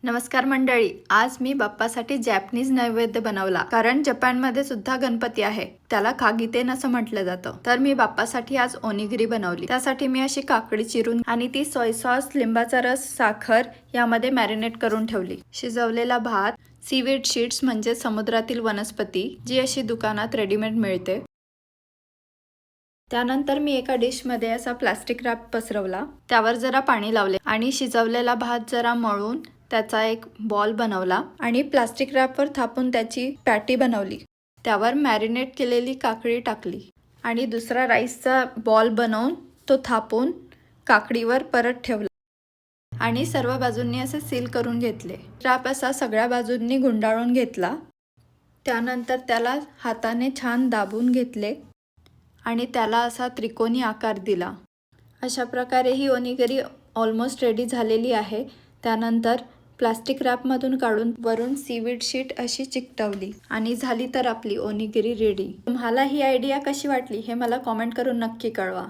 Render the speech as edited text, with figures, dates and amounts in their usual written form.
नमस्कार मंडळी, आज मी बाप्पासाठी जॅपनीज नैवेद्य बनवला. कारण जपानमध्ये सुद्धा गणपती आहे, त्याला कागितेन असं म्हटलं जातं. तर मी बाप्पासाठी आज ओनिगिरी बनवली. त्यासाठी मी अशी काकडी चिरून आणि ती सोय सॉस, लिंबाचा रस, साखर यामध्ये मॅरिनेट करून ठेवली. शिजवलेला भात, सीवीड शीट्स म्हणजे समुद्रातील वनस्पती, जी अशी दुकानात रेडीमेड मिळते. त्यानंतर मी एका डिशमध्ये असा प्लास्टिक रॅप पसरवला, त्यावर जरा पाणी लावले आणि शिजवलेला भात जरा मळून त्याचा एक बॉल बनवला आणि प्लास्टिक रॅपवर थापून त्याची पॅटी बनवली. त्यावर मॅरिनेट केलेली काकडी टाकली आणि दुसरा राईसचा बॉल बनवून तो थापून काकडीवर परत ठेवला आणि सर्व बाजूंनी असे सील करून घेतले. रॅप असा सगळ्या बाजूंनी गुंडाळून घेतला. त्यानंतर त्याला हाताने छान दाबून घेतले आणि त्याला असा त्रिकोणी आकार दिला. अशा प्रकारे ही ओनिगिरी ऑलमोस्ट रेडी झालेली आहे. त्यानंतर प्लास्टिक रॅपमधून काढून वरून सीवीड शीट अशी चिकटवली आणि झाली तर आपली ओनिगिरी रेडी. तुम्हाला ही आयडिया कशी वाटली हे मला कॉमेंट करून नक्की कळवा.